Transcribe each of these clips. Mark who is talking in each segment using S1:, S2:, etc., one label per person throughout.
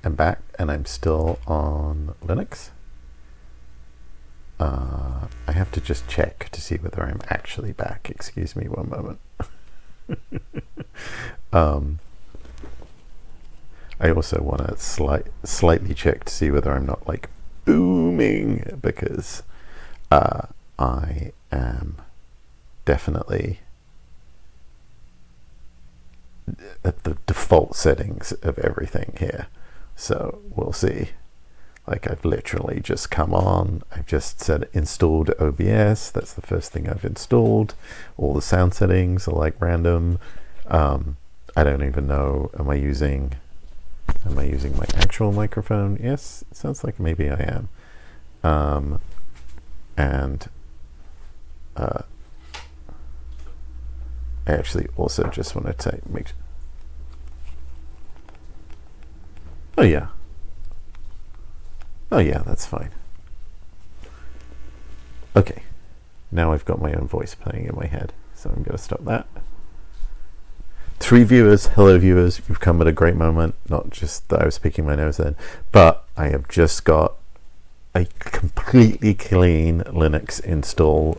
S1: am back, and I'm still on Linux. I have to just check to see whether I'm actually back. Excuse me one moment. I also want to slightly check to see whether I'm not like booming, because I am definitely at the default settings of everything here. So we'll see. Like, I've literally just come on, I've just said installed OBS. That's the first thing I've installed. All the sound settings are like random. I don't even know, am I using my actual microphone? Yes, it sounds like maybe I am. And I actually also just want to make. Oh yeah. Oh yeah, that's fine. Okay, now I've got my own voice playing in my head, so I'm going to stop that. 3 viewers, hello viewers, you've come at a great moment. Not just that I was picking my nose then, but I have just got a completely clean Linux install,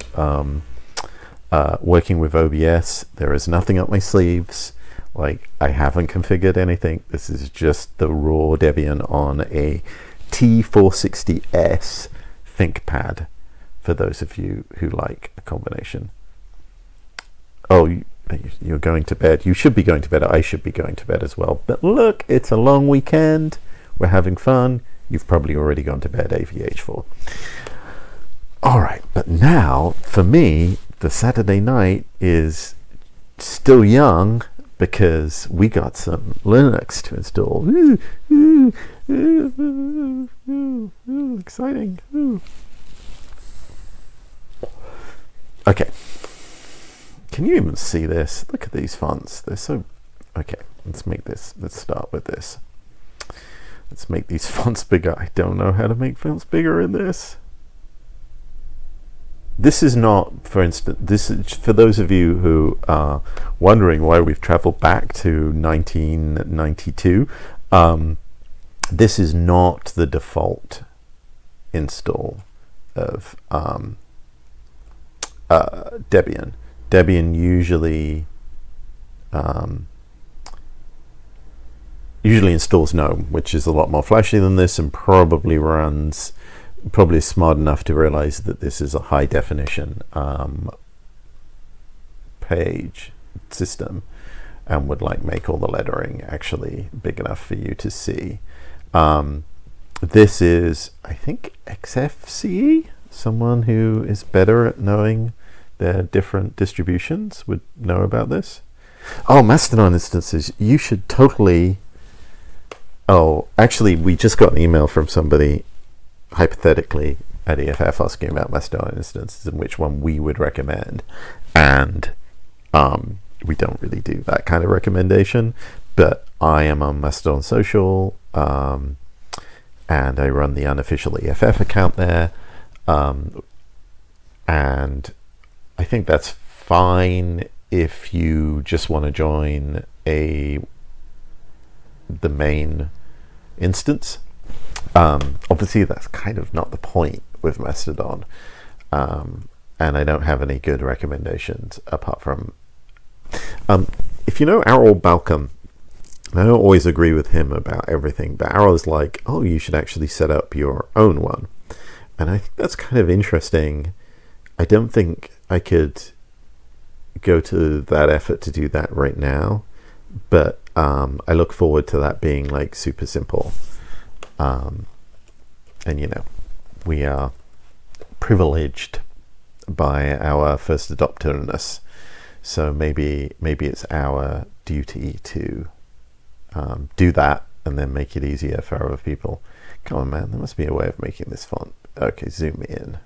S1: working with OBS. There is nothing up my sleeves. Like, I haven't configured anything. This is just the raw Debian on a T460S ThinkPad, for those of you who like a combination. Oh, you're going to bed. You should be going to bed. I should be going to bed as well. But look, it's a long weekend. We're having fun. You've probably already gone to bed, AVH4. All right, but now, for me, the Saturday night is still young, because we got some Linux to install. Exciting. Okay. Can you even see this? Look at these fonts. They're so... Okay, let's start with this. Let's make these fonts bigger. I don't know how to make fonts bigger in this. This is not, for instance, this is for those of you who are wondering why we've traveled back to 1992. This is not the default install of Debian. Debian usually installs GNOME, which is a lot more flashy than this, and probably is smart enough to realize that this is a high definition page system, and would like make all the lettering actually big enough for you to see. This is, I think, XFCE. Someone who is better at knowing their different distributions would know about this. Oh, Mastodon instances, you should totally... Oh, actually, we just got an email from somebody, hypothetically, at EFF asking about Mastodon instances and which one we would recommend. And we don't really do that kind of recommendation, but I am on Mastodon Social, and I run the unofficial EFF account there. And I think that's fine if you just want to join the main instance. Obviously that's kind of not the point with Mastodon, and I don't have any good recommendations apart from if you know Errol Balcom. I don't always agree with him about everything, but Errol's like, oh, you should actually set up your own one, and I think that's kind of interesting. I don't think I could go to that effort to do that right now, but I look forward to that being like super simple. And you know, we are privileged by our first adopterness, so maybe it's our duty to do that and then make it easier for other people. Come on, man, there must be a way of making this font. Okay, zoom in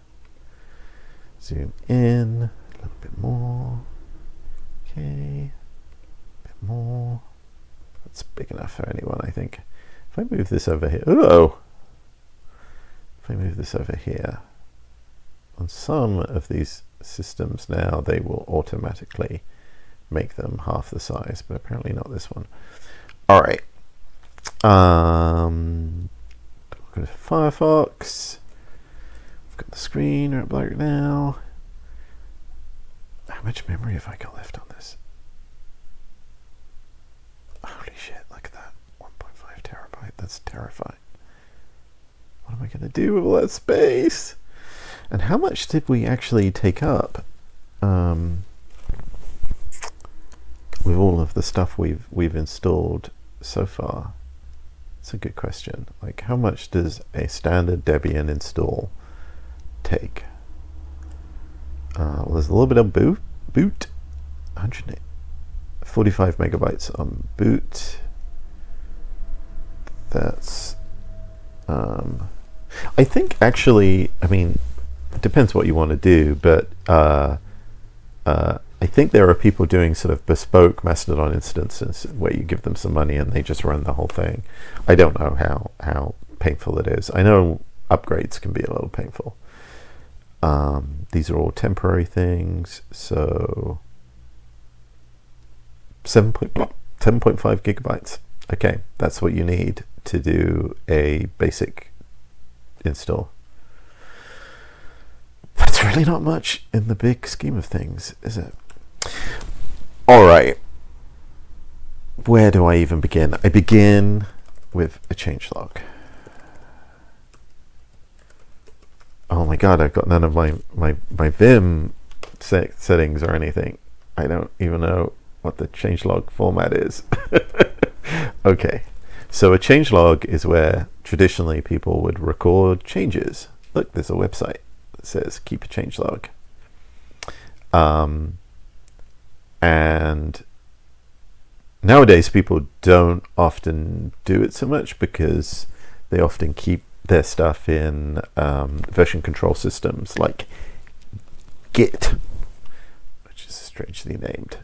S1: a little bit more. Okay, a bit more. That's big enough for anyone, I think. If I move this over here, oh! If I move this over here, on some of these systems now, they will automatically make them half the size, but apparently not this one. All right, Go to Firefox. I've got the screen right black now. How much memory have I got left on this? Holy shit, look at that. 1.5 terabyte. That's terrifying. What am I going to do with all that space? And how much did we actually take up with all of the stuff we've installed so far? It's a good question. Like, how much does a standard Debian install take? Well, there's a little bit of boot. 145 megabytes on boot. That's I think actually, I mean, it depends what you want to do, but I think there are people doing sort of bespoke Mastodon instances where you give them some money and they just run the whole thing. I don't know how painful it is. I know upgrades can be a little painful. These are all temporary things, so 7.5 gigabytes. Okay, that's what you need to do a basic install. That's really not much in the big scheme of things, is it? All right. Where do I even begin? I begin with a changelog. Oh my god, I've got none of my Vim settings or anything. I don't even know what the changelog format is. Okay, so a changelog is where traditionally people would record changes. Look, there's a website that says keep a changelog. And nowadays people don't often do it so much because they often keep their stuff in version control systems like Git, which is a strangely named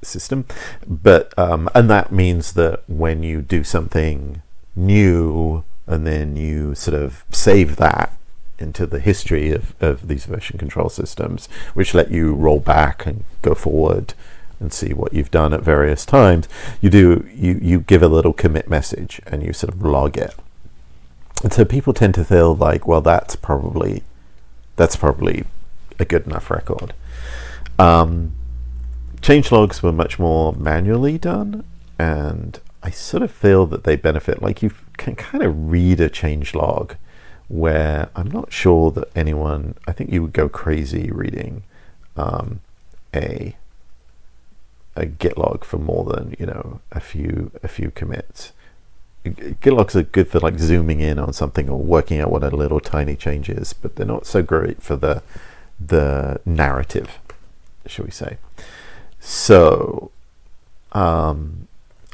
S1: system, but and that means that when you do something new and then you sort of save that into the history of these version control systems, which let you roll back and go forward and see what you've done at various times, you give a little commit message and you sort of log it. And so people tend to feel like, well, that's probably a good enough record. Changelogs were much more manually done, and I sort of feel that they benefit. Like, you can kind of read a changelog where I'm not sure that anyone, I think you would go crazy reading a Git log for more than, you know, a few commits. Git logs are good for like zooming in on something or working out what a little tiny change is, but they're not so great for the narrative, shall we say. So I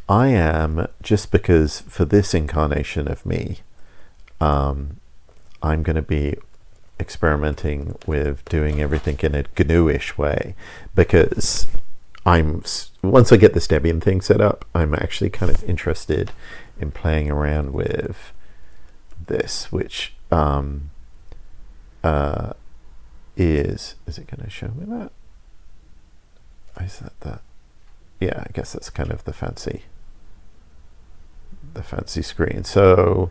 S1: am, just because for this incarnation of me, I'm going to be experimenting with doing everything in a GNU-ish way, because once I get this Debian thing set up, I'm actually kind of interested in playing around with this, which is it going to show me that? Is that? Yeah, I guess that's kind of the fancy screen. So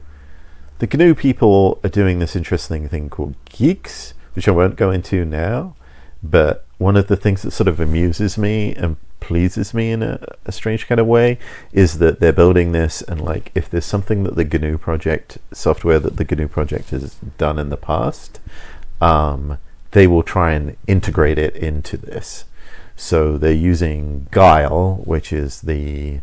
S1: the GNU people are doing this interesting thing called Geeks, which I won't go into now, but one of the things that sort of amuses me and pleases me in a strange kind of way is that they're building this, and like, if there's something that the GNU project, software that the GNU project has done in the past, they will try and integrate it into this. So they're using Guile, which is the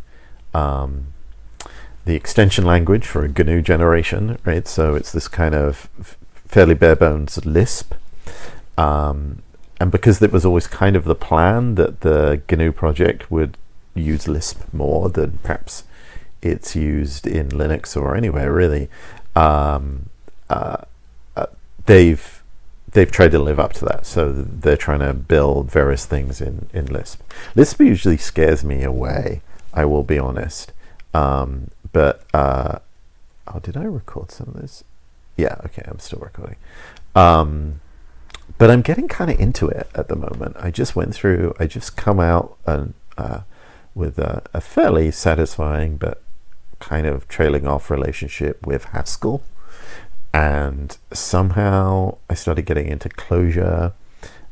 S1: extension language for a GNU generation, right? So it's this kind of fairly bare bones Lisp. And because it was always kind of the plan that the GNU project would use Lisp more than perhaps it's used in Linux or anywhere really, they've tried to live up to that. So they're trying to build various things in Lisp. Lisp usually scares me away, I will be honest. But oh, did I record some of this? Yeah, okay, I'm still recording. But I'm getting kind of into it at the moment. I just come out and with a fairly satisfying but kind of trailing off relationship with Haskell, and somehow I started getting into Clojure,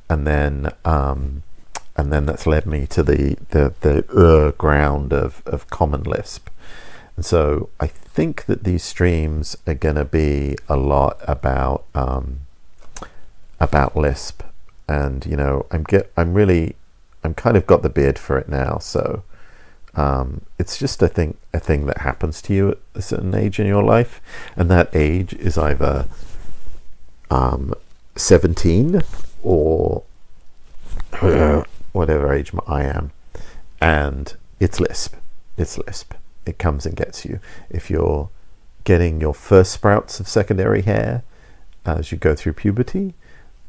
S1: and then that's led me to the ground of Common Lisp. And so I think that these streams are going to be a lot about Lisp, and you know, I'm kind of got the beard for it now. So it's just a thing that happens to you at a certain age in your life, and that age is either 17 or whatever age I am, and it's Lisp. It's Lisp. It comes and gets you. If you're getting your first sprouts of secondary hair as you go through puberty,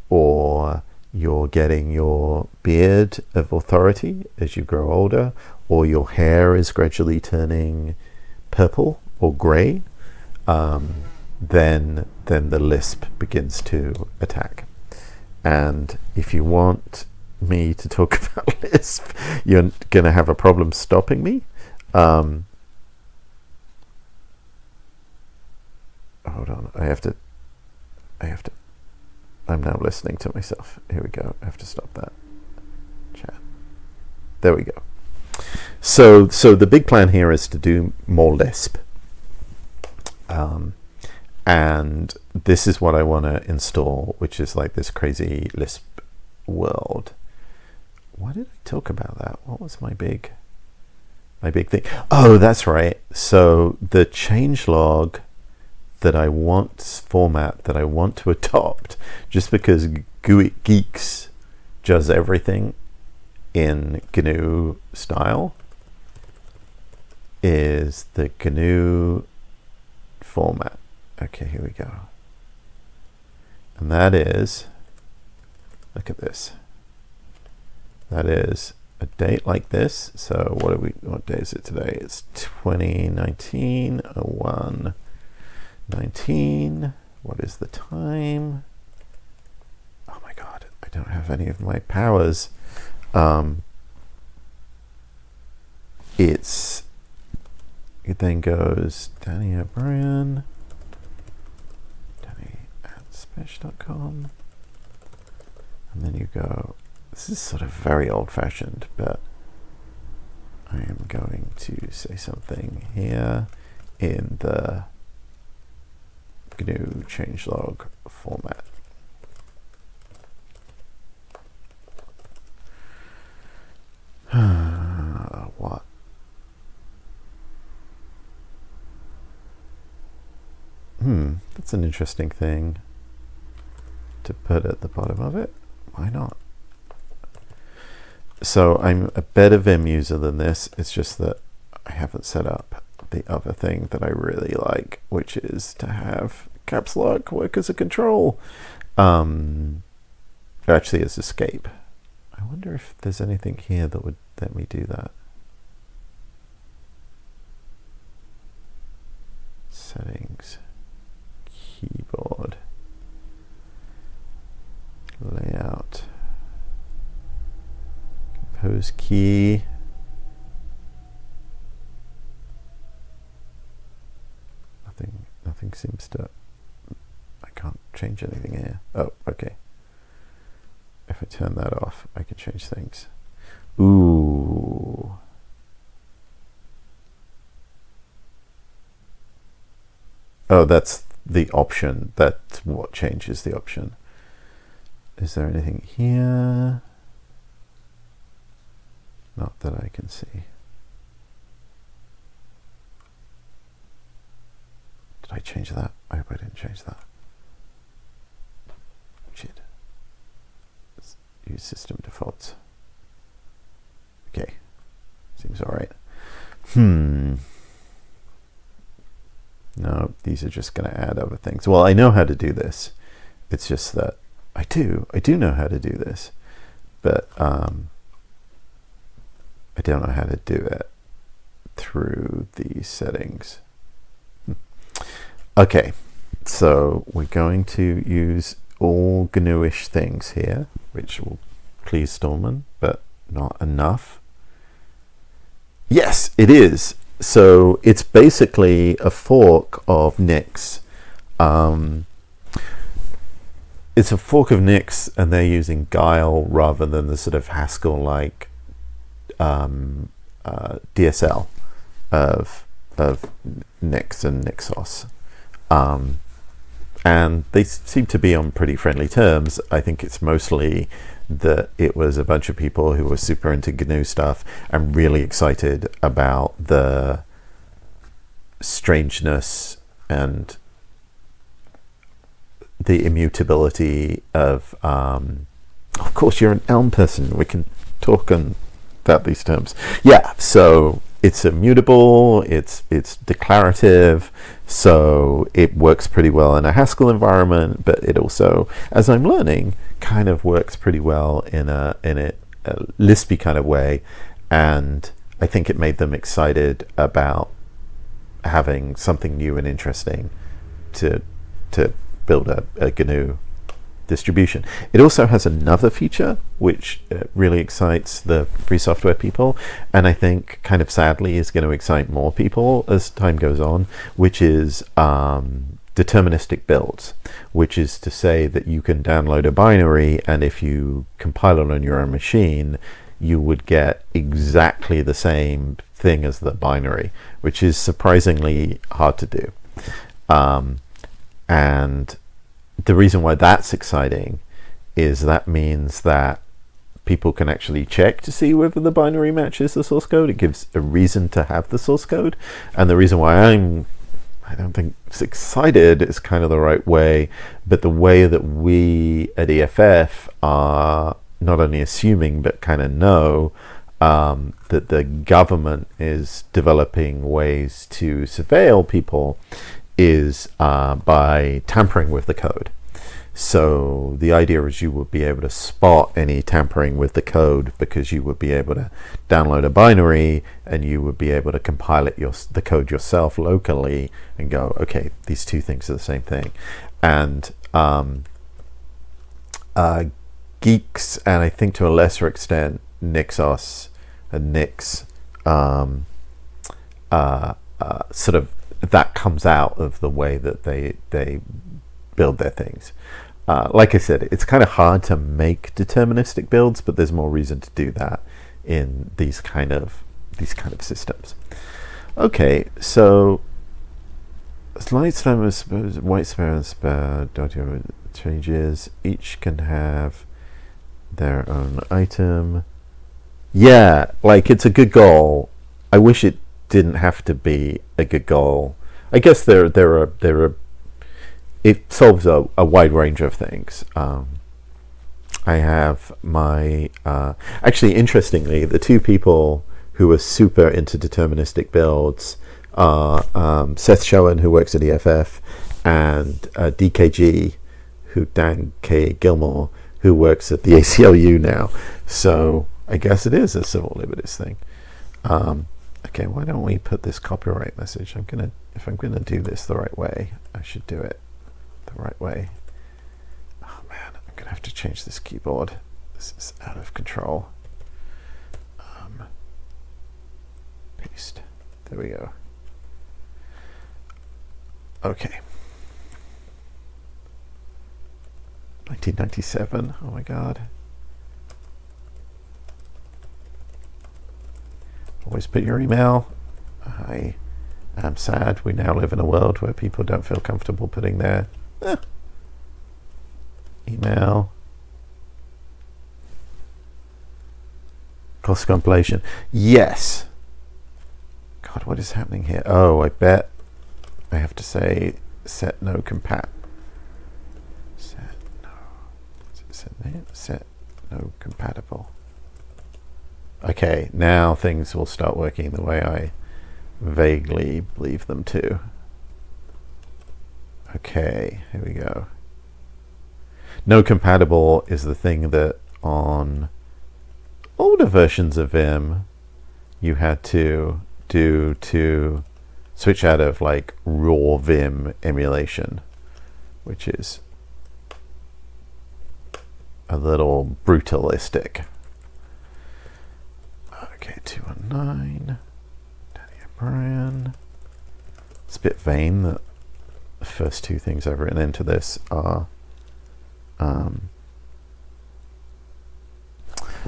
S1: or you're getting your beard of authority as you grow older, or your hair is gradually turning purple or grey, then the Lisp begins to attack. And if you want me to talk about Lisp, you're going to have a problem stopping me. Hold on, I'm now listening to myself. Here we go. I have to stop that chat. There we go. So the big plan here is to do more Lisp. And this is what I want to install, which is like this crazy Lisp world. Why did I talk about that? What was my big thing? Oh, that's right. So the changelog that I want, format that I want to adopt, just because GUI Geeks does everything in GNU style, is the GNU format. Okay, here we go. And that is, look at this. That is a date like this. So what day is it today? It's 2019/01/19. What is the time? Oh my God, I don't have any of my powers. It then goes Danny O'Brien, Danny@spesh.com, and then you go. This is sort of very old-fashioned, but I am going to say something here in the GNU changelog format. What? That's an interesting thing to put at the bottom of it. Why not? So I'm a better Vim user than this. It's just that I haven't set up the other thing that I really like, which is to have caps lock work as a control. Actually, as escape. I wonder if there's anything here that would let me do that. Settings, keyboard, layout, compose key. Nothing seems to. I can't change anything here. Oh, okay. If I turn that off, I can change things. Ooh. Oh, that's the option. That's what changes the option. Is there anything here? Not that I can see. Did I change that? I hope I didn't change that. Shit. Let's use system defaults. Okay. Seems all right. No, these are just going to add other things. Well, I know how to do this. It's just that I do know how to do this, but I don't know how to do it through these settings. Okay, so we're going to use all GNU-ish things here, which will please Stallman, but not enough. Yes, it is. So it's basically a fork of Nix. It's a fork of Nix, and they're using Guile rather than the sort of Haskell-like DSL of Nix and Nixos. And they seem to be on pretty friendly terms. I think it's mostly that it was a bunch of people who were super into GNU stuff and really excited about the strangeness and the immutability of course you're an Elm person, we can talk about these terms. Yeah, so it's immutable, it's declarative, so it works pretty well in a Haskell environment, but it also, as I'm learning, kind of works pretty well in a Lispy kind of way, and I think it made them excited about having something new and interesting to build a GNU distribution. It also has another feature which really excites the free software people, and I think kind of sadly is going to excite more people as time goes on, which is deterministic builds, which is to say that you can download a binary, and if you compile it on your own machine, you would get exactly the same thing as the binary, which is surprisingly hard to do. And the reason why that's exciting is that means that people can actually check to see whether the binary matches the source code. It gives a reason to have the source code. And the reason why I don't think it's excited is kind of the right way, but the way that we at EFF are not only assuming but kind of know that the government is developing ways to surveil people is by tampering with the code. So the idea is you would be able to spot any tampering with the code, because you would be able to download a binary and you would be able to compile it the code yourself locally and go, okay, these two things are the same thing. And Geeks, and I think to a lesser extent Nixos and Nix, sort of that comes out of the way that they build their things. Like I said, it's kind of hard to make deterministic builds, but there's more reason to do that in these kind of systems. Okay, so white spare and spare changes. Each can have their own item. Yeah, like it's a good goal. I wish it didn't have to be a good goal. I guess there are it solves a wide range of things. I have my actually, interestingly, the two people who are super into deterministic builds are Seth Schoen, who works at EFF, and DKG, Dan K. Gilmore, who works at the ACLU now. So I guess it is a civil liberties thing. Okay, why don't we put this copyright message? If I'm gonna do this the right way, I should do it the right way. Oh man, I'm gonna have to change this keyboard. This is out of control. Paste. There we go. Okay. 1997. Oh my god. Always put your email. I am sad we now live in a world where people don't feel comfortable putting their email. Cost compilation. Yes. God, what is happening here? Oh, I bet I have to say set no compat. Set no compatible. Okay, now things will start working the way I vaguely believe them to. Okay, here we go. No compatible is the thing that on older versions of Vim you had to do to switch out of like raw Vim emulation, which is a little brutalistic. Okay, 219. Brian. It's a bit vain that the first two things I've written into this are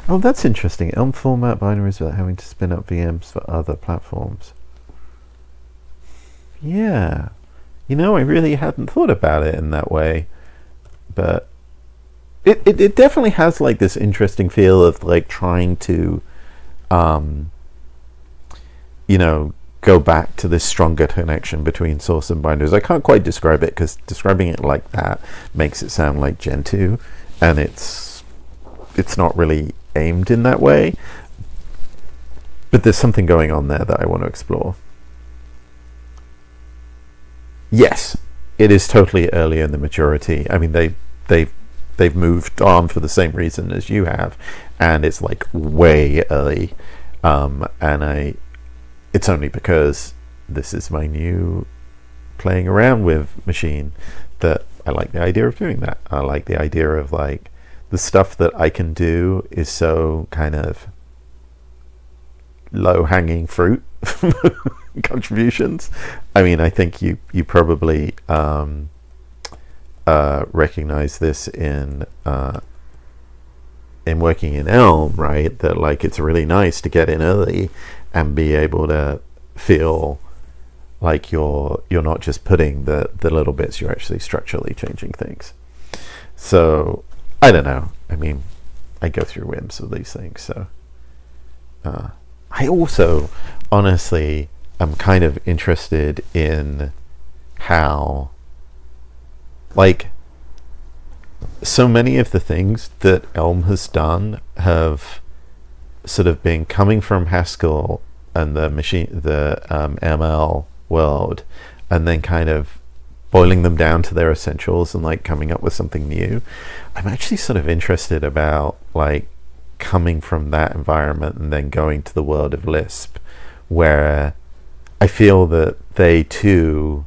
S1: oh, that's interesting. Elm format binaries without having to spin up VMs for other platforms. Yeah. You know, I really hadn't thought about it in that way. But it definitely has like this interesting feel of like trying to you know, go back to this stronger connection between source and binders. I can't quite describe it because describing it like that makes it sound like Gentoo, and it's not really aimed in that way. But there's something going on there that I want to explore. Yes, it is totally early in the maturity. I mean, they've moved on for the same reason as you have, and it's like way early. And it's only because this is my new playing around with machine that I like the idea of doing that. I like the idea of like the stuff that I can do is so kind of low-hanging fruit contributions. I mean, I think you probably recognize this in working in Elm, right? That like it's really nice to get in early and be able to feel like you're not just putting the little bits, you're actually structurally changing things. So I don't know. I mean, I go through whims with these things. So I also honestly am kind of interested in how like so many of the things that Elm has done have sort of been coming from Haskell and the ML world, and then kind of boiling them down to their essentials and like coming up with something new. I'm actually sort of interested about like coming from that environment and then going to the world of Lisp, where I feel that they too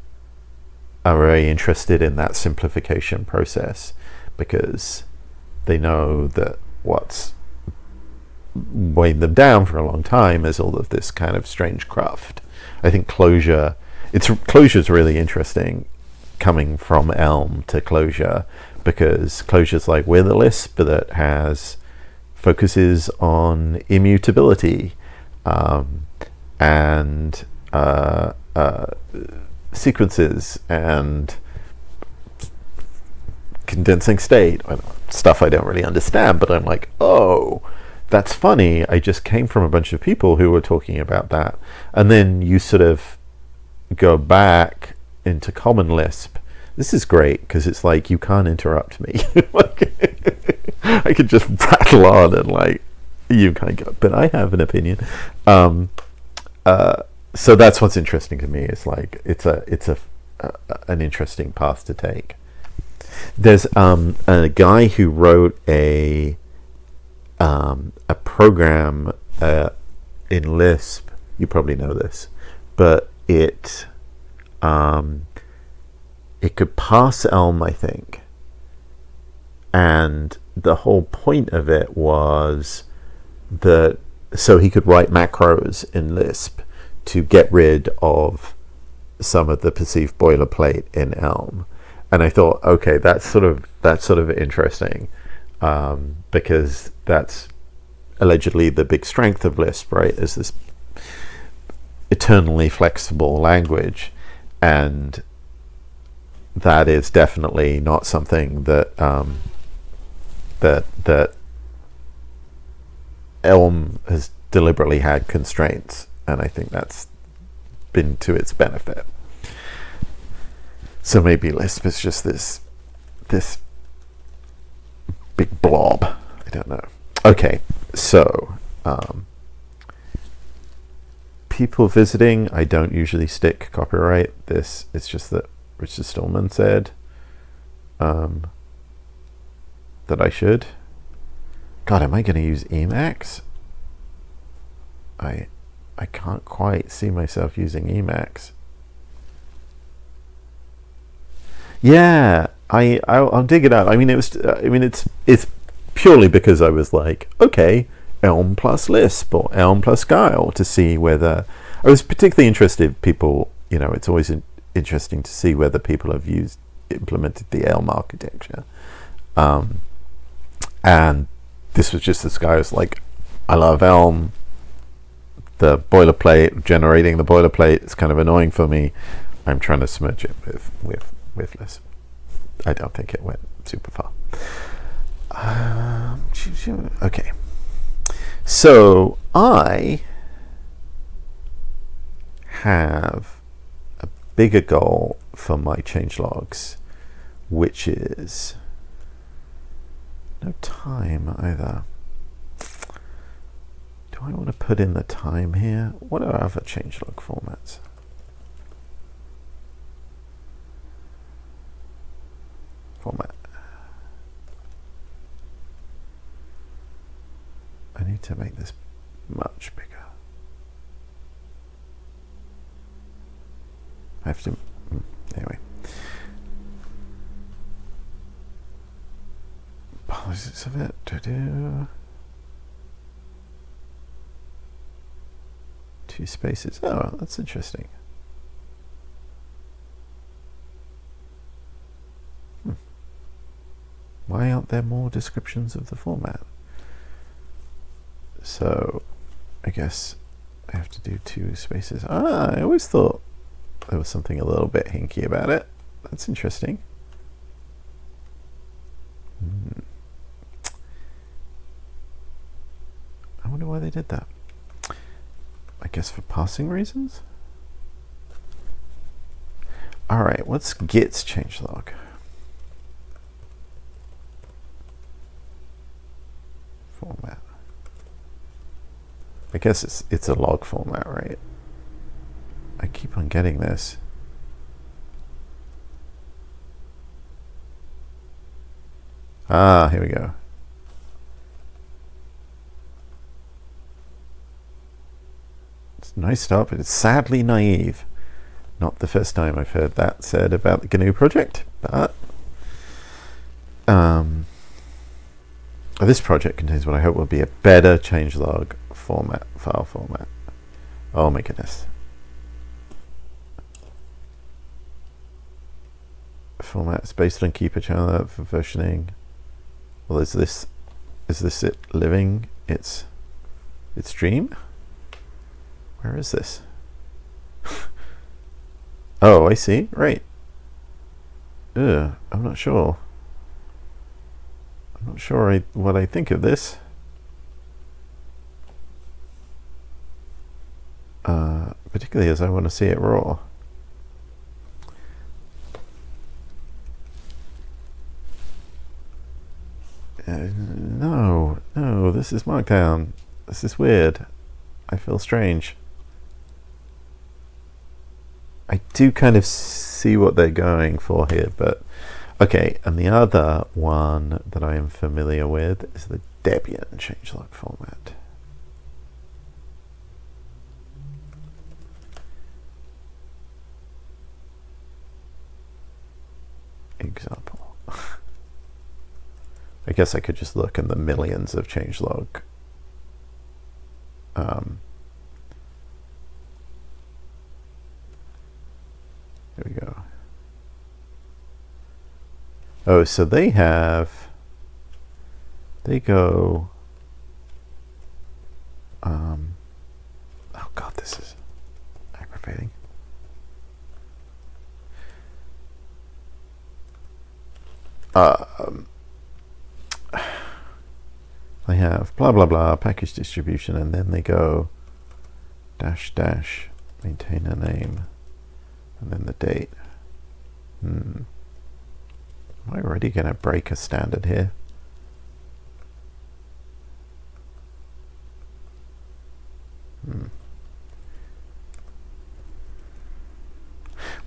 S1: are very interested in that simplification process, because they know that what's weighed them down for a long time is all of this kind of strange craft. I think Clojure is really interesting coming from Elm to Clojure, because Clojure's like, we're the Lisp that focuses on immutability and sequences and condensing state, stuff I don't really understand, but I'm like, oh, that's funny. I just came from a bunch of people who were talking about that. And then you sort of go back into Common Lisp. This is great because it's like you can't interrupt me. Like, I could just rattle on and like you kind of go, but I have an opinion. So that's what's interesting to me. It's like it's an interesting path to take. There's a guy who wrote a program in Lisp. You probably know this, but it could pass Elm, I think, and the whole point of it was that so he could write macros in Lisp to get rid of some of the perceived boilerplate in Elm. And I thought, okay, that's sort of interesting, because that's allegedly the big strength of Lisp, right? Is this eternally flexible language, and that is definitely not something that that Elm has deliberately had constraints, and I think that's been to its benefit. So maybe Lisp is just this big blob. I don't know. Okay, so people visiting, I don't usually stick copyright. This it's just that Richard Stallman said that I should. God, am I going to use Emacs? I can't quite see myself using Emacs. Yeah, I'll dig it out. I mean, it's purely because I was like, okay, Elm plus Lisp or Elm plus Guile to see whether. I was particularly interested, people, you know, it's always interesting to see whether people have implemented the Elm architecture. And this was just this guy who's like, I love Elm. The boilerplate, generating the boilerplate is kind of annoying for me. I'm trying to smudge it with Lisp. I don't think it went super far. Okay. So I have a bigger goal for my changelogs, which is no time either. Do I want to put in the time here? What are other changelog formats? I need to make this much bigger. I have to, anyway. Policies of it, two spaces. Oh, that's interesting. Why aren't there more descriptions of the format? So I guess I have to do two spaces. I always thought there was something a little bit hinky about it. That's interesting. I wonder why they did that. I guess for parsing reasons? Alright, what's Git's changelog? Format. I guess it's a log format, right? I keep on getting this. Ah, here we go. It's a nice start, but it's sadly naive. Not the first time I've heard that said about the GNU project, but this project contains what I hope will be a better changelog file format. Oh my goodness. Format is based on keeper channel for versioning. Well, is this it living its dream? Where is this? Oh, I see. Right. I'm not sure. I'm not sure what I think of this. Particularly as I want to see it raw. No, this is Markdown. This is weird. I feel strange. I do kind of see what they're going for here, but okay. And the other one that I am familiar with is the Debian changelog format. Example. I guess I could just look in the millions of changelog. There we go. Oh, so they go, oh God, this is aggravating. They have blah blah blah package distribution, and then they go dash dash maintainer name, and then the date. Am I already going to break a standard here?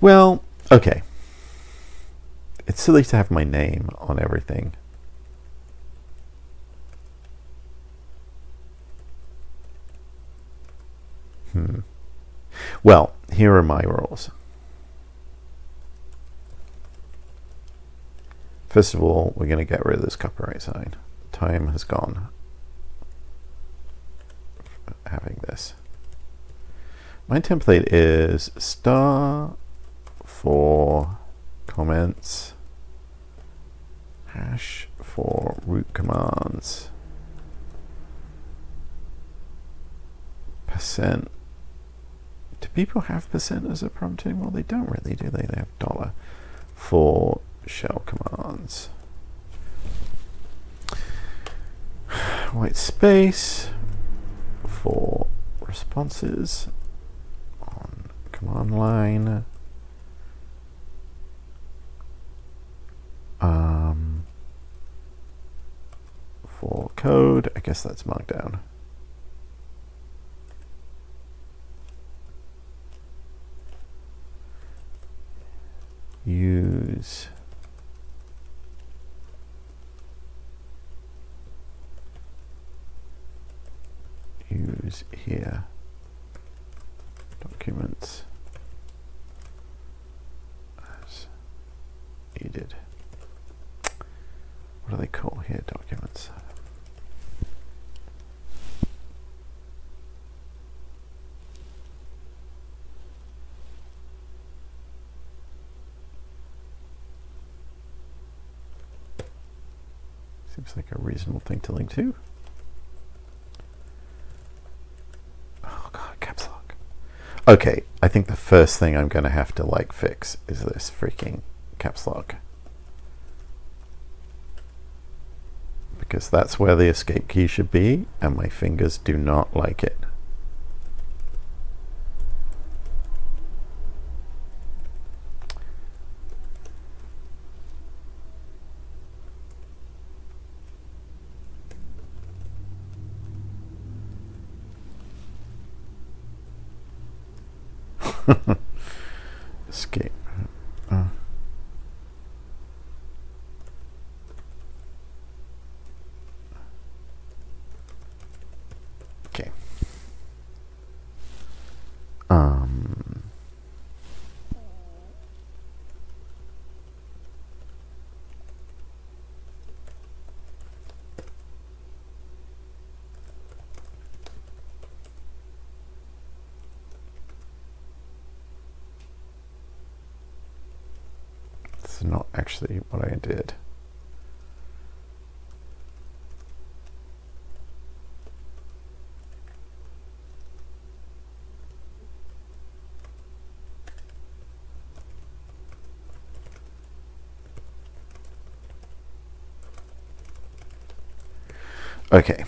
S1: Well, okay. It's silly to have my name on everything. Well, here are my rules. First of all, we're going to get rid of this copyright sign. Time has gone having this. my template is star for comments, hash for root commands, %. Do people have % as a prompting? Well, they don't really, do they? They have dollar for shell commands. White space for responses on command line. For code, I guess that's markdown. Use here documents as needed. What do they call here documents? Seems like a reasonable thing to link to. Oh god, caps lock. Okay, I think the first thing I'm going to have to like fix is this freaking caps lock. Because that's where the escape key should be, and my fingers do not like it. Escape. Okay. It's not actually what I did. Okay.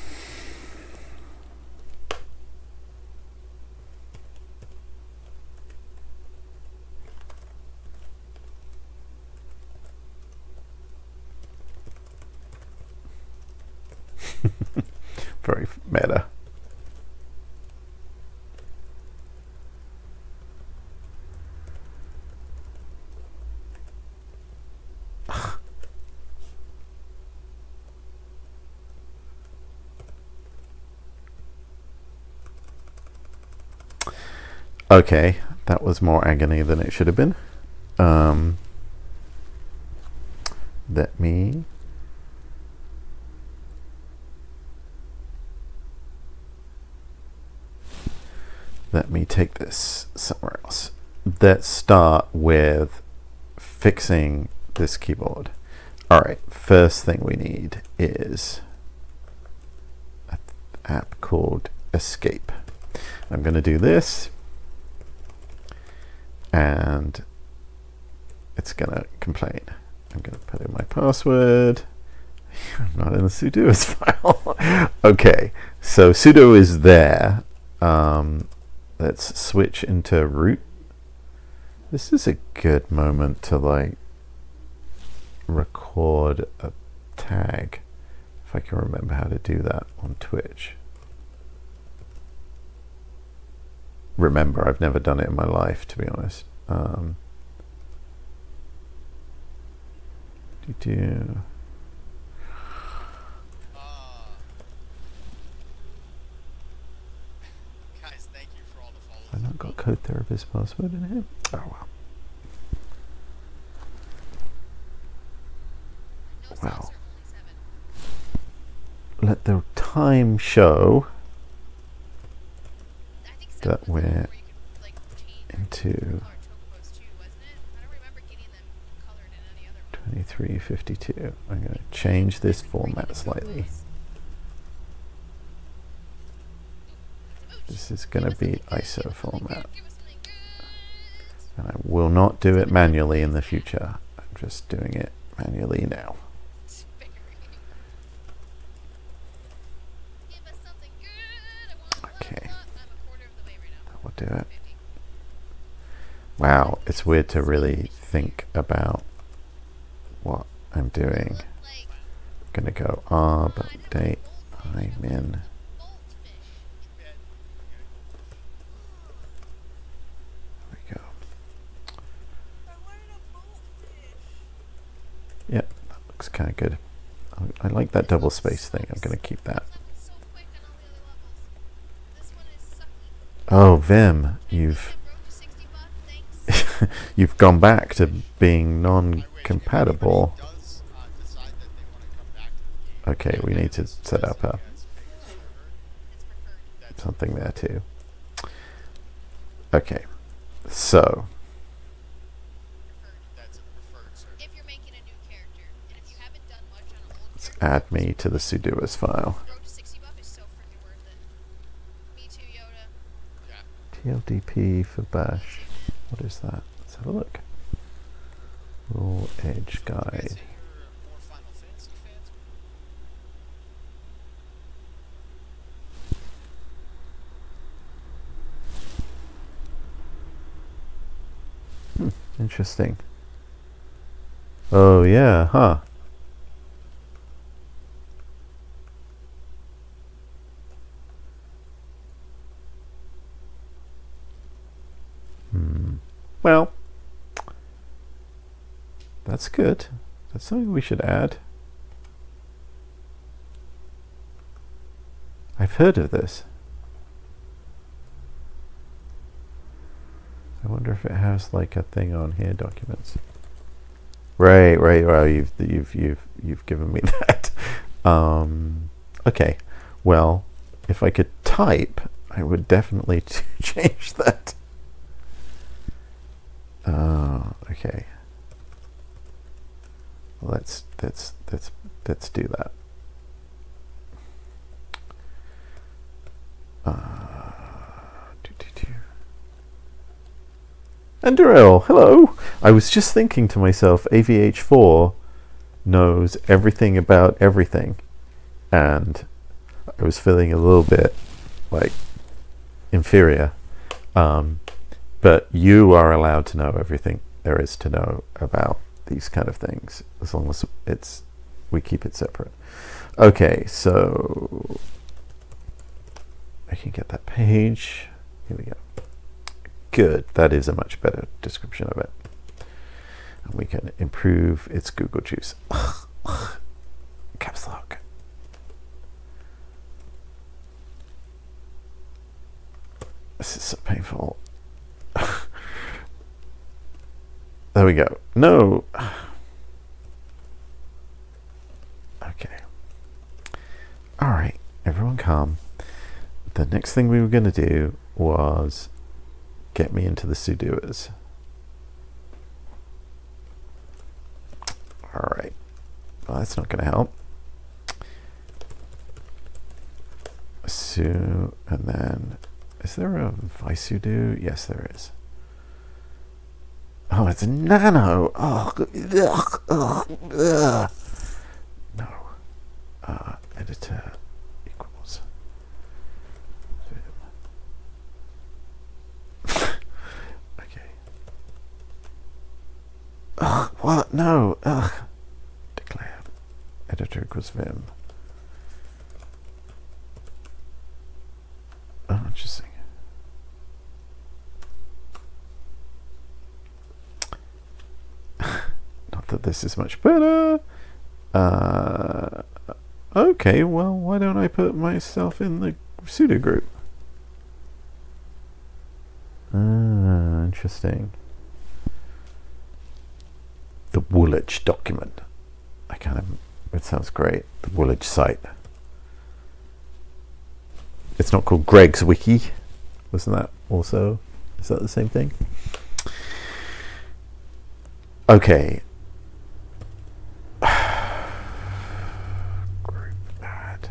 S1: Very meta. Okay, that was more agony than it should have been. Let me take this somewhere else. Let's start with fixing this keyboard. All right, first thing we need is an app called Escape. I'm going to do this, and it's going to complain. I'm going to put in my password. I'm not in the sudoers file. Okay, so sudo is there. Let's switch into root. This is a good moment to like record a tag, if I can remember how to do that on Twitch. Remember, I've never done it in my life, to be honest.
S2: Guys, thank you for all the follows.
S1: I've not got code therapist password in here. Oh well. Well, let the time show that we're to
S2: Color chocobos too, wasn't it? I don't remember getting them colored in any other one.
S1: 2352. I'm going to change this format slightly. This is going to be ISO format. And I will not do it manually in the future. I'm just doing it manually now. Okay. That will do it. Wow, it's weird to really think about what I'm doing. I'm going to go update min. Yep, that looks kind of good. I like that double space thing. I'm going to keep that. Oh, Vim, you've you've gone back to being non-compatible. Okay, we need to set up a something there too. Okay, so let's add me to the sudoers file. TLDP for bash. What is that? Let's have a look. Rule edge guide. Interesting. Oh yeah, huh. Well, that's good. That's something we should add. I've heard of this. I wonder if it has like a thing on here, documents. Right. You've given me that. Okay. Well, if I could type, I would definitely change that. Okay. Well, let's do that. And Darrell, hello. I was just thinking to myself, AVH4 knows everything about everything, and I was feeling a little bit like inferior. But you are allowed to know everything there is to know about these kind of things, as long as we keep it separate. Okay, so I can get that page. Here we go. Good. That is a much better description of it. And we can improve its Google juice. Caps lock. This is so painful. There we go. No. Okay. All right. Everyone calm. The next thing we were going to do was get me into the sudoers. All right. Well, that's not going to help. So, and then, is there a visudo? Yes, there is. Oh, it's a nano. Oh, ugh, ugh, ugh. No. Editor equals. Okay. Ugh, what? No. Ugh. Declare. Editor equals vim. Oh, interesting. Not that this is much better. Okay, well, why don't I put myself in the pseudo group? Interesting. The Woolwich document. It sounds great. The Woolwich site. It's not called Greg's Wiki. Wasn't that also Is that the same thing? Okay. Group add.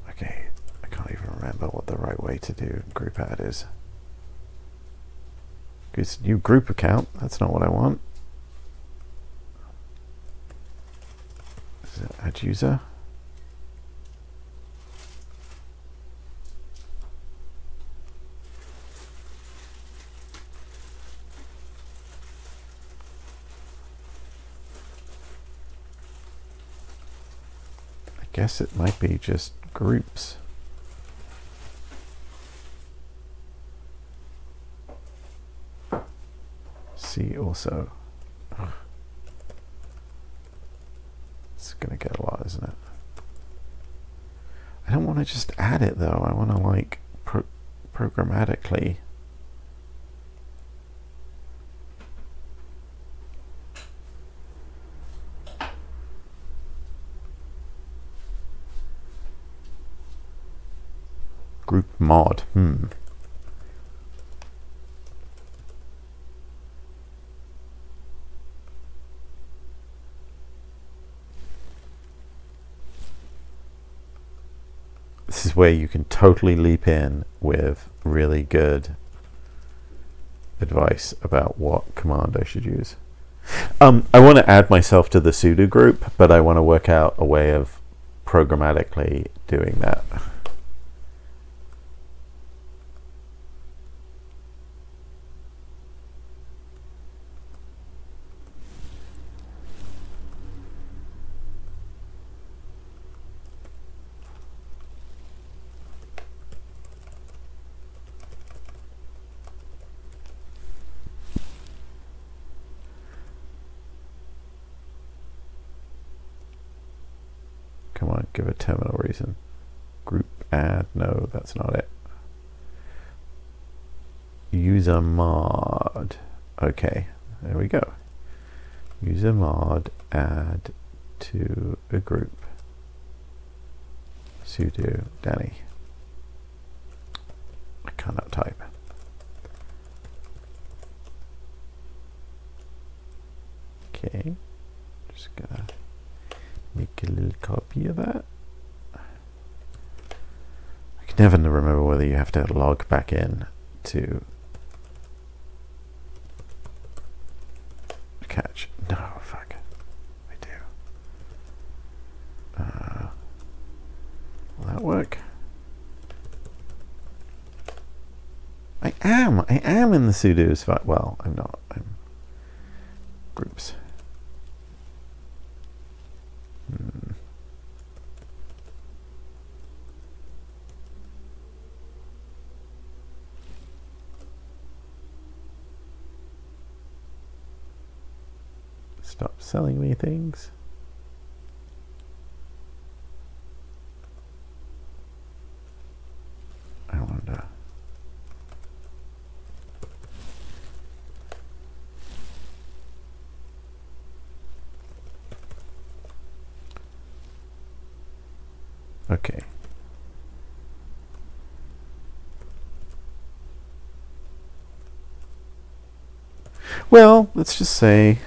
S1: Okay, I can't even remember what the right way to do group add is. It's new group account. That's not what I want. Is it add user? I guess it might be just groups. See also. Ugh. It's gonna get a lot, isn't it? I don't want to just add it though. I want to like programmatically. Group mod. This is where you can totally leap in with really good advice about what command I should use. I want to add myself to the sudo group, but I want to work out a way of programmatically doing that. Come on, give a terminal reason. Group add, no, that's not it. User mod. Okay, there we go. User mod add to a group. Sudo Danny. I cannot type. Okay, just gonna make a little copy of that. I can never remember whether you have to log back in to catch. No, fuck. I do. Will that work? I am in the sudo's file. Well, I'm not. I'm groups. Stop selling me things. I wonder. Okay. Well, let's just say.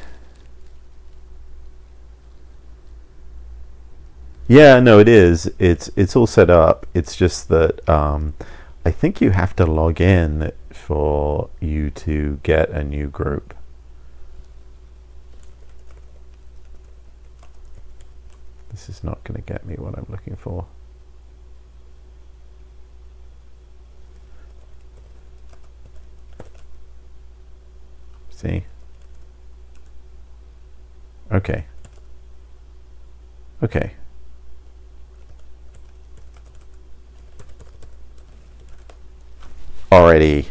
S1: Yeah, no, it is. It's all set up. It's just that I think you have to log in for you to get a new group. This is not going to get me what I'm looking for. See? Okay. Okay. Alrighty.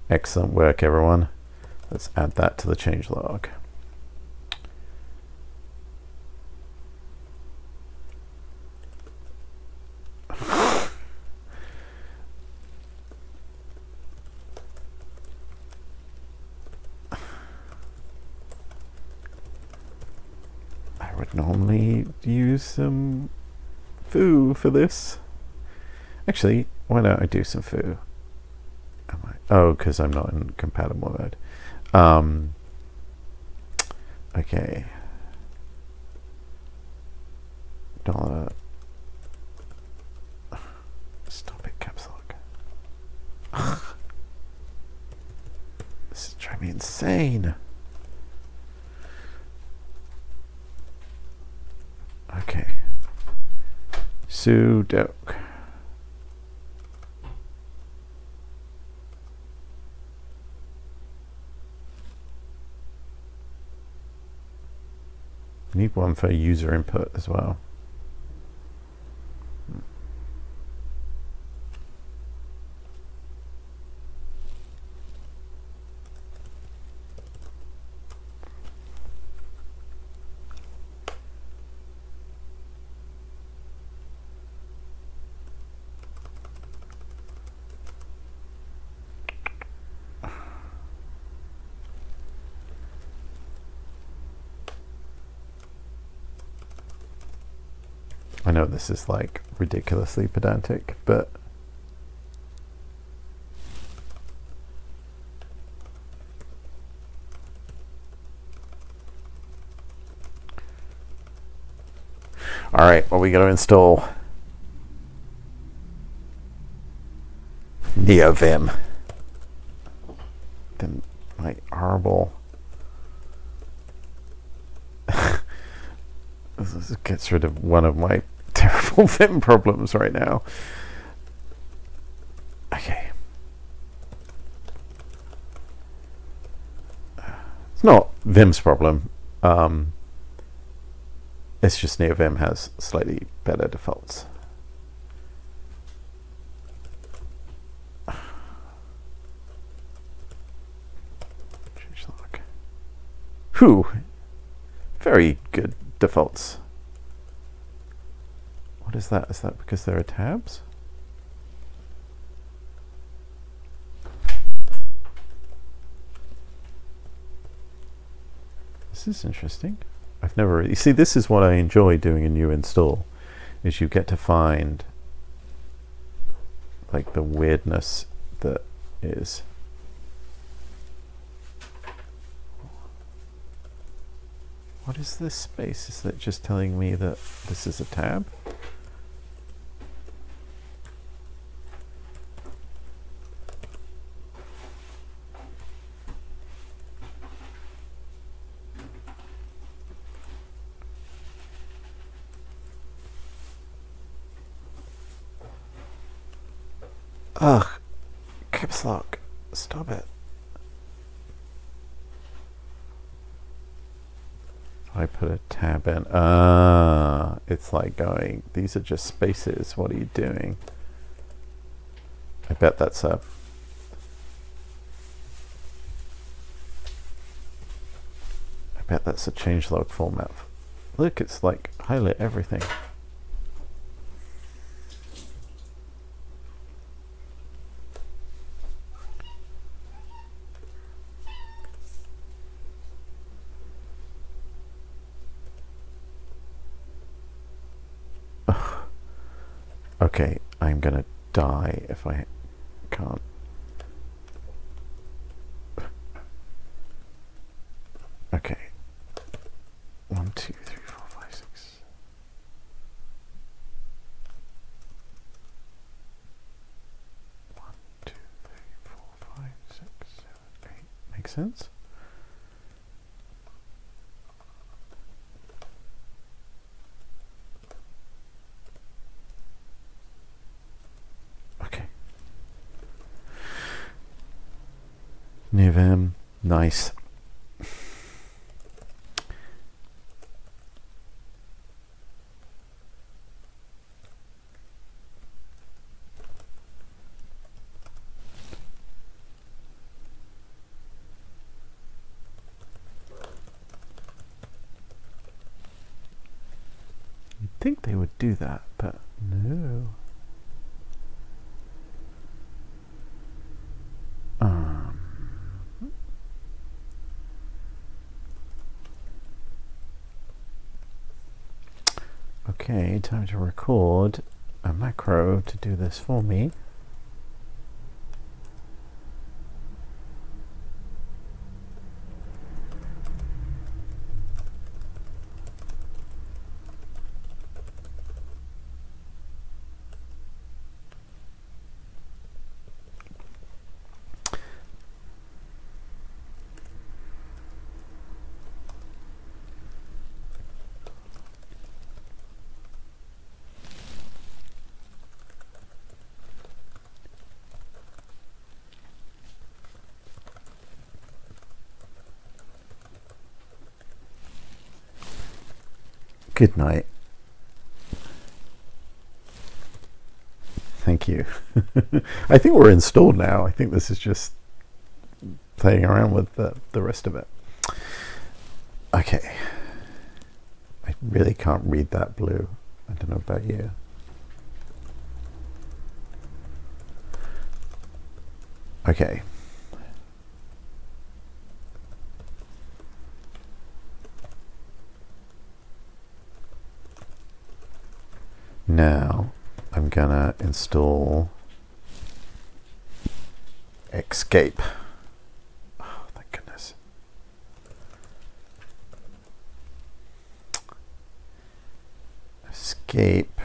S1: Excellent work, everyone. Let's add that to the changelog. I would normally use some foo for this. Actually, why don't I do some foo? Oh, because I'm not in compatible mode. Okay. Dollar. Stop it, caps lock. This is driving me insane. Okay. Sudoku. Need one for user input as well. I know this is like ridiculously pedantic, but all right, well, we got to install NeoVim. Then my horrible. This gets rid of one of my terrible Vim problems right now. Okay. It's not Vim's problem. It's just NeoVim has slightly better defaults. Changelog. Whew. Very good defaults. What is that? Is that because there are tabs? This is interesting. I've never really... See, this is what I enjoy doing a new install, is you get to find like the weirdness that is... What is this space? Is that just telling me that this is a tab? Ugh, caps lock, stop it. I put a tab in. It's like going, these are just spaces. What are you doing? I bet that's a... I bet that's a changelog format. Look, it's like highlight everything. Okay, I'm gonna die if I can't. Okay. 1, 2, 3, 4, 5, 6. 1, 2, 3, 4, 5, 6, 7, 8. Makes sense? NeoVim, nice. You'd think they would do that, but no. Okay, time to record. a macro to do this for me. Good night. Thank you. I think we're installed now. I think this is just playing around with the rest of it. Okay. I really can't read that blue. I don't know about you. Okay. Now I'm gonna install escape. Oh, thank goodness. Escape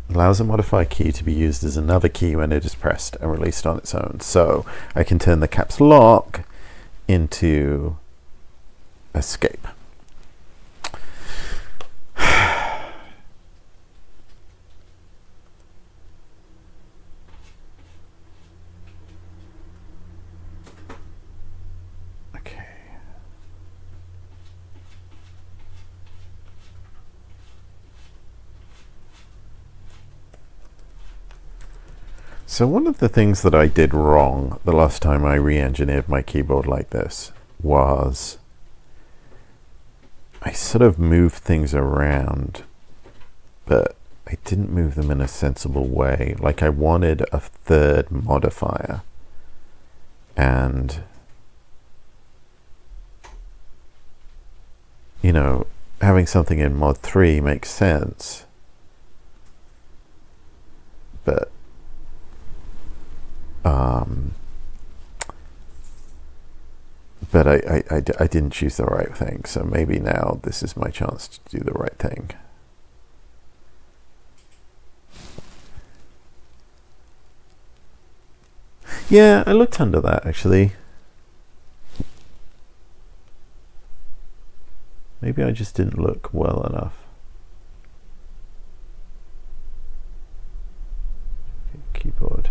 S1: allows a modifier key to be used as another key when it is pressed and released on its own. So I can turn the caps lock into escape. So one of the things that I did wrong the last time I re-engineered my keyboard like this was I sort of moved things around, but I didn't move them in a sensible way. Like I wanted a third modifier, and you know, having something in mod 3 makes sense, but I didn't choose the right thing, so maybe now this is my chance to do the right thing. Yeah, I looked under that actually. Maybe I just didn't look well enough. Keyboard.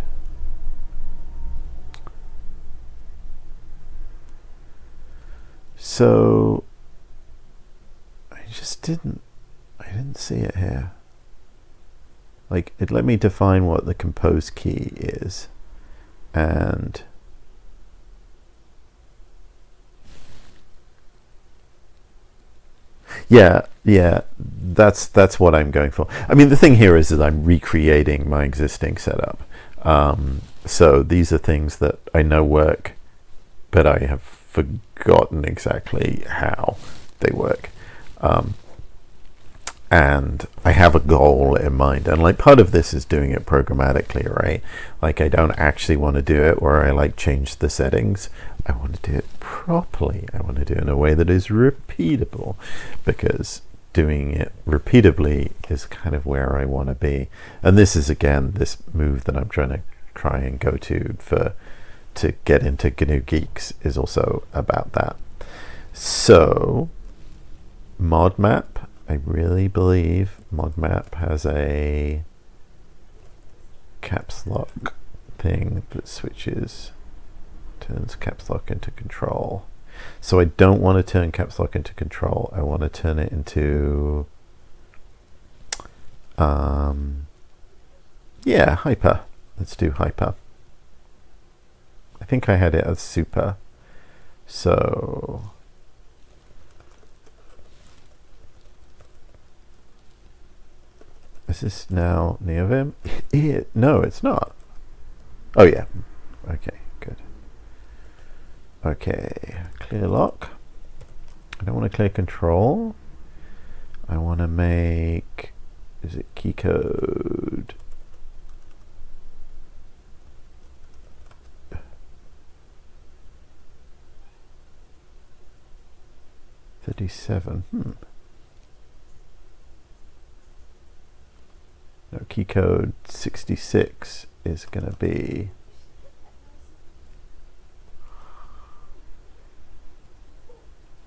S1: So I didn't see it here. Like it let me define what the compose key is, and yeah, that's what I'm going for. I mean, the thing here is that I'm recreating my existing setup. So these are things that I know work, but I have forgotten exactly how they work. And I have a goal in mind, and like part of this is doing it programmatically, right? Like I don't actually want to do it where I like change the settings. I want to do it properly. I want to do it in a way that is repeatable, because doing it repeatably is kind of where I want to be. And this is again this move that I'm trying to try and go to get into GNU Geeks is also about that. So mod map, I really believe mod map has a caps lock thing that turns caps lock into control. So I don't want to turn caps lock into control. I want to turn it into yeah, hyper. Let's do hyper. I think I had it as super. So is this now NeoVim? No, it's not. Oh yeah. Okay, good. Okay, clear lock. I don't want to clear control. I want to make is it key code? No, key code 66 is going to be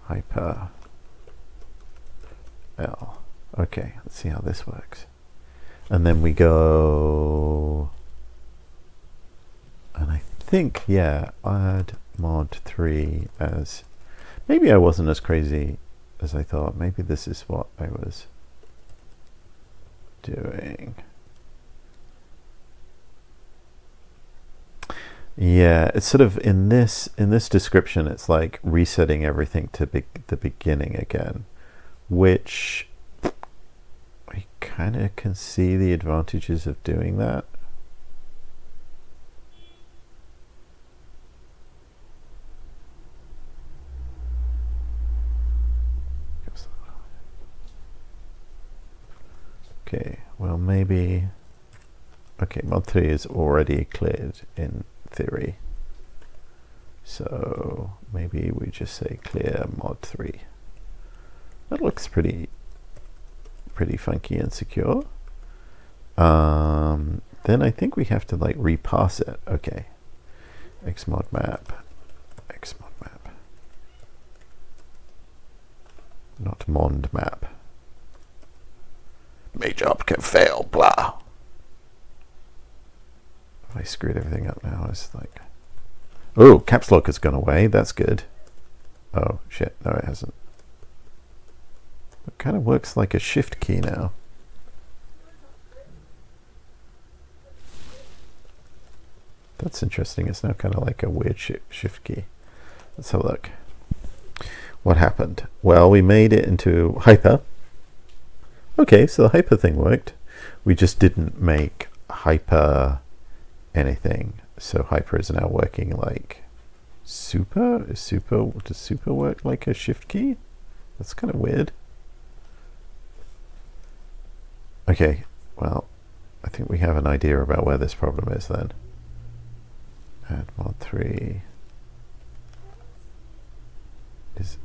S1: hyper L. Okay, let's see how this works. And then we go, and I think, yeah, add mod 3 as, maybe I wasn't as crazy as I thought. Maybe this is what I was doing. Yeah, it's sort of in this description, it's like resetting everything to the beginning again, which I kind of can see the advantages of doing that. Okay, well maybe, okay, mod 3 is already cleared in theory, so maybe we just say clear mod 3. That looks pretty funky and secure. Then I think we have to like repass it. Okay, xmod map, not mond map. Major op can fail, blah. I screwed everything up now. It's like, oh, caps lock has gone away. That's good. Oh shit, no it hasn't. It kind of works like a shift key now. That's interesting. It's now kind of like a weird shift key. Let's have a look. What happened? Well, we made it into hyper. Okay, so the hyper thing worked. We just didn't make hyper anything. So hyper is now working like super. Does super work like a shift key? That's kind of weird. Okay, well, I think we have an idea about where this problem is then. Add mod 3 is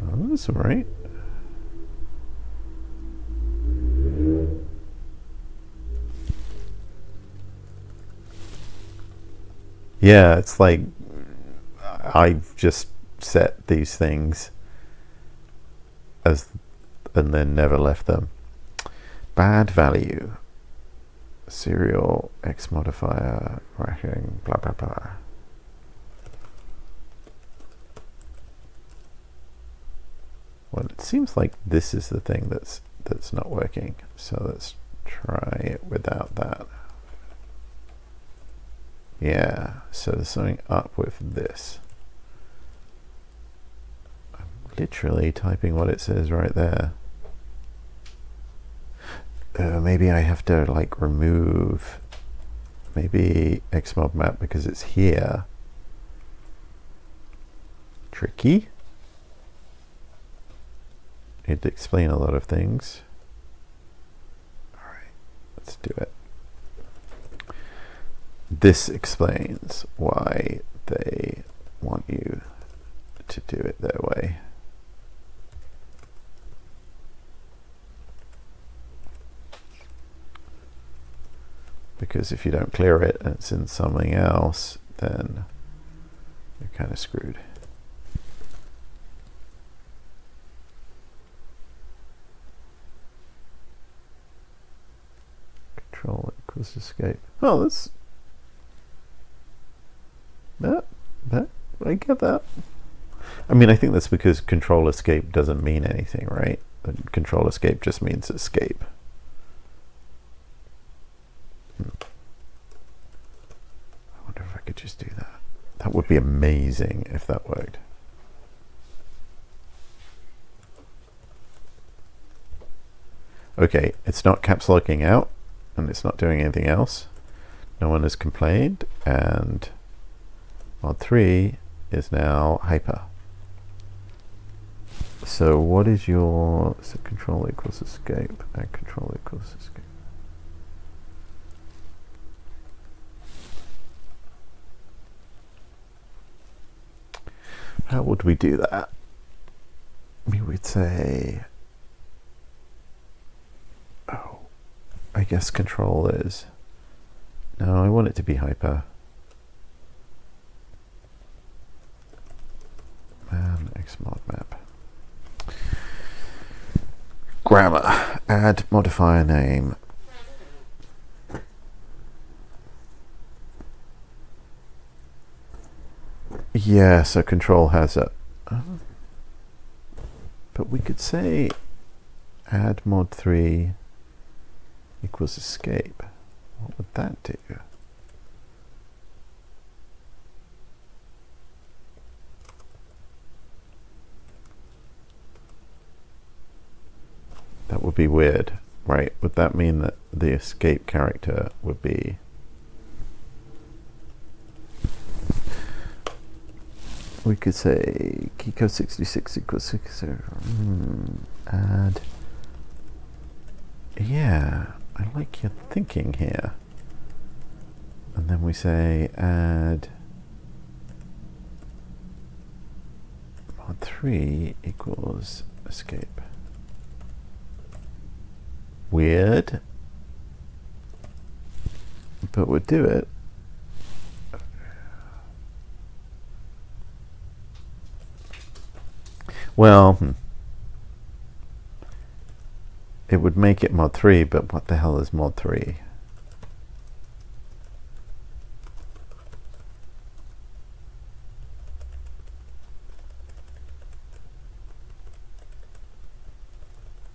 S1: oh, that's all right. Yeah, it's like I've just set these things as and then never left them. Bad value, serial x modifier, racking, blah blah blah. Well, it seems like this is the thing that's not working. So let's try it without that. Yeah, so there's something up with this. I'm literally typing what it says right there. Maybe I have to like remove maybe xmod map because it's here. Tricky. It'd explain a lot of things. All right, let's do it. This explains why they want you to do it their way. Because if you don't clear it and it's in something else, then you're kind of screwed. Control equals escape. Oh, that's that. I get that. I mean, I think that's because control escape doesn't mean anything, right? Control escape just means escape. I wonder if I could just do that. That would be amazing if that worked. Okay, it's not caps locking out and it's not doing anything else. No one has complained, and mod 3 is now hyper. So what is your, so control equals escape and control equals escape. How would we do that? We would say, oh, I guess control is, no, I want it to be hyper. Man, xmod map. Grammar, add modifier name. Yeah, so control has it. But we could say add mod 3 equals escape. What would that do? That would be weird, right? Would that mean that the escape character would be we could say keycode 66 equals 60. Add. Yeah, I like your thinking here. And then we say add mod 3 equals escape. Weird, but we'll do it. Well, it would make it mod 3, but what the hell is mod 3?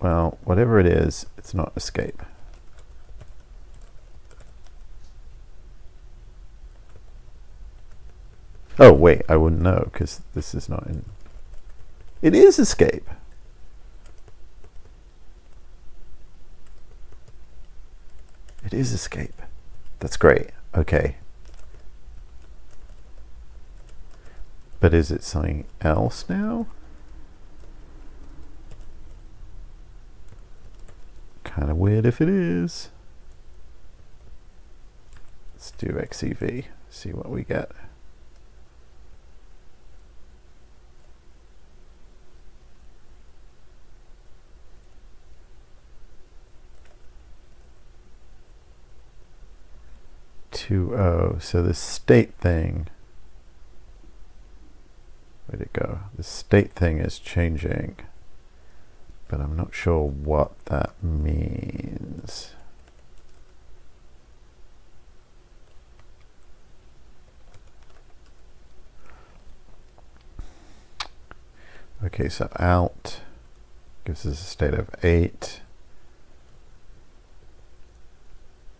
S1: Well, whatever it is, it's not escape. Oh, wait, I wouldn't know because this is not in. It is escape. It is escape. That's great. Okay. But is it something else now? Kind of weird if it is. Let's do XEV, see what we get. So this state thing, where'd it go? The state thing is changing, but I'm not sure what that means. Okay, so out gives us a state of 8.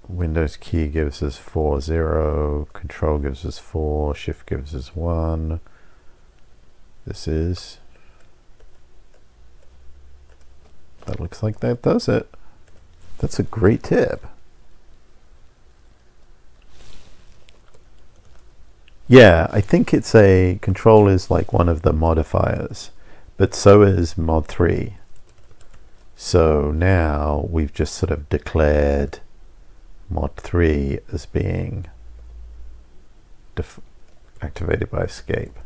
S1: Windows key gives us 4, 0. Control gives us 4. Shift gives us 1. This is. That looks like that does it. That's a great tip. Yeah, I think it's a control is like one of the modifiers, but so is mod 3. So now we've just sort of declared mod 3 as being activated by escape.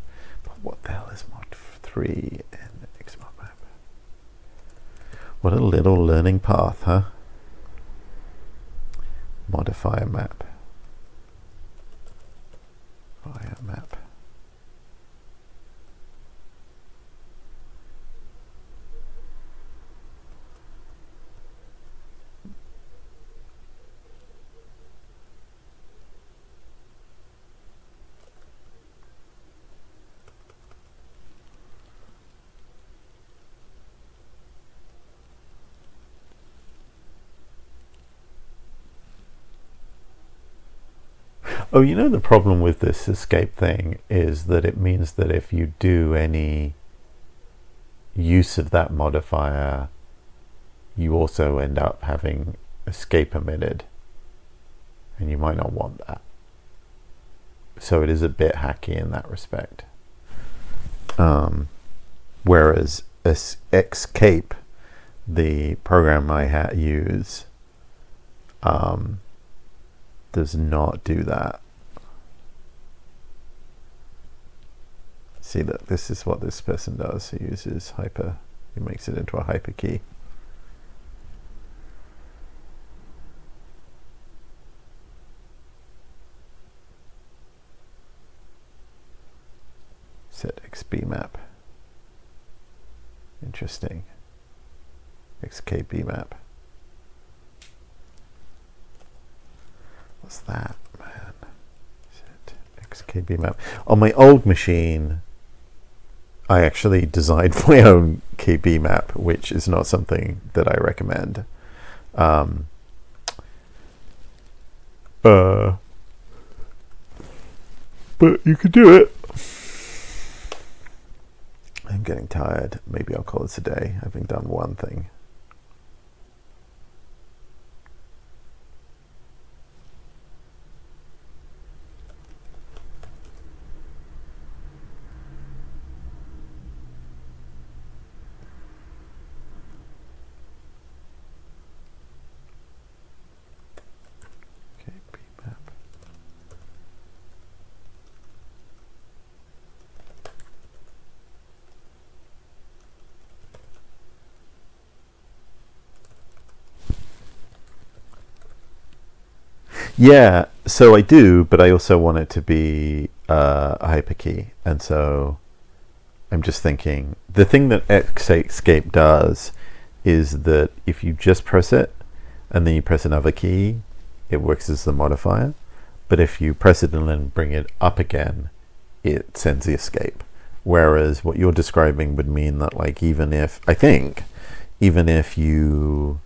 S1: But what the hell is mod 3 in xmod map? What a little learning path, huh? Modifier map. Modifier map. Oh, you know, the problem with this escape thing is that it means that if you do any use of that modifier, you also end up having escape omitted, and you might not want that. So it is a bit hacky in that respect. Whereas escape, the program I use, does not do that. See that this is what this person does. He uses hyper, he makes it into a hyper key. Set XB map. Interesting. XKB map. What's that, man? Set XKB map. On my old machine, I actually designed my own KB map, which is not something that I recommend. But you could do it. I'm getting tired. Maybe I'll call this a day, having done one thing. Yeah, so I do, but I also want it to be a hyperkey, and so I'm just thinking the thing that Escape does is that if you just press it and then you press another key, it works as the modifier. But if you press it and then bring it up again, it sends the escape. Whereas what you're describing would mean that, like, even if you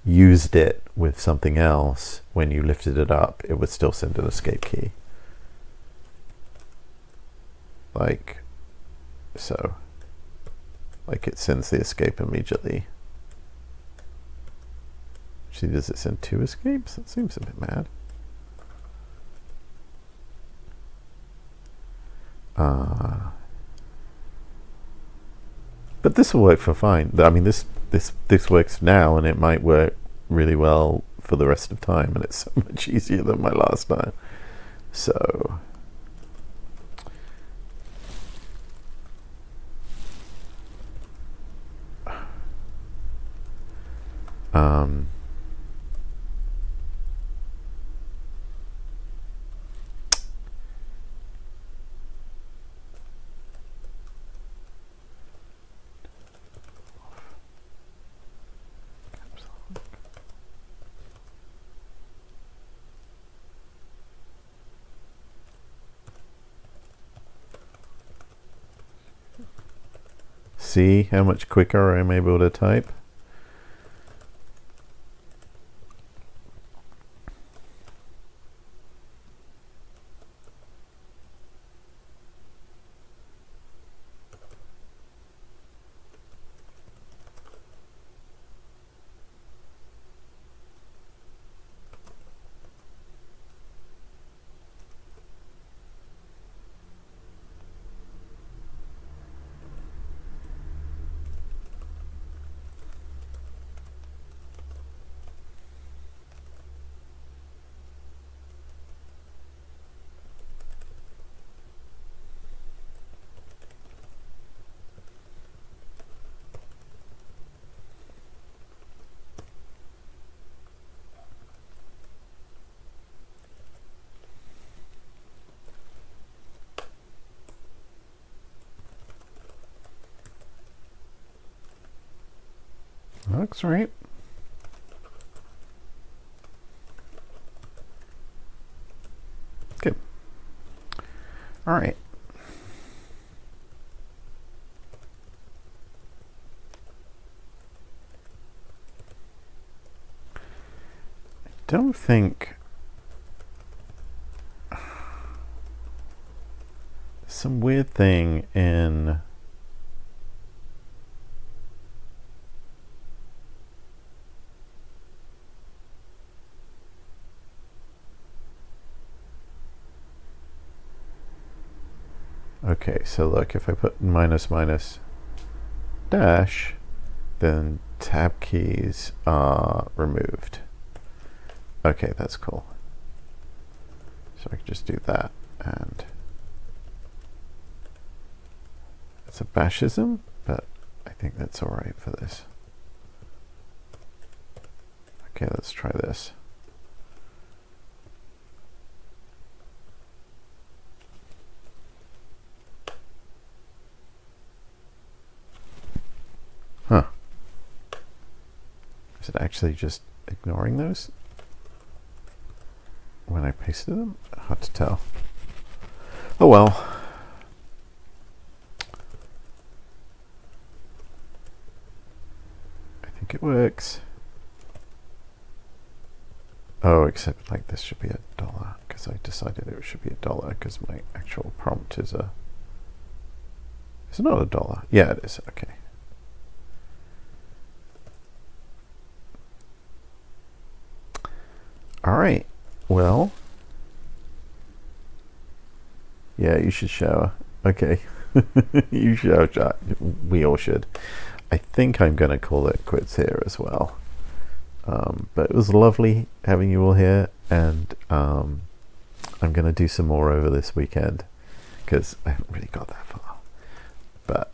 S1: used it with something else, when you lifted it up, it would still send an escape key. Like so. Like it sends the escape immediately. Actually, does it send 2 escapes? That seems a bit mad. But this will work for fine. I mean, this works now, and it might work really well for the rest of time, and it's so much easier than my last time. So see how much quicker I'm able to type. Looks right. Good. All right. I don't think some weird thing in okay, so look, if I put minus minus, dash, then tab keys are removed. Okay, that's cool. So I can just do that, and it's a bashism, but I think that's all right for this. Okay, let's try this. Huh. Is it actually just ignoring those when I pasted them? Hard to tell. Oh well. I think it works. Oh, except like this should be $1 because I decided it should be $1 because my actual prompt is a. It's not $1. Yeah, it is. Okay. All right. Well. Yeah, you should shower. Okay. You shower, chat. We all should. I think I'm going to call it quits here as well. But it was lovely having you all here, and I'm going to do some more over this weekend because I haven't really got that far. But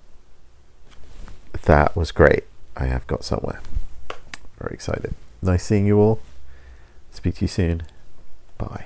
S1: that was great. I have got somewhere. Very excited. Nice seeing you all. Speak to you soon. Bye.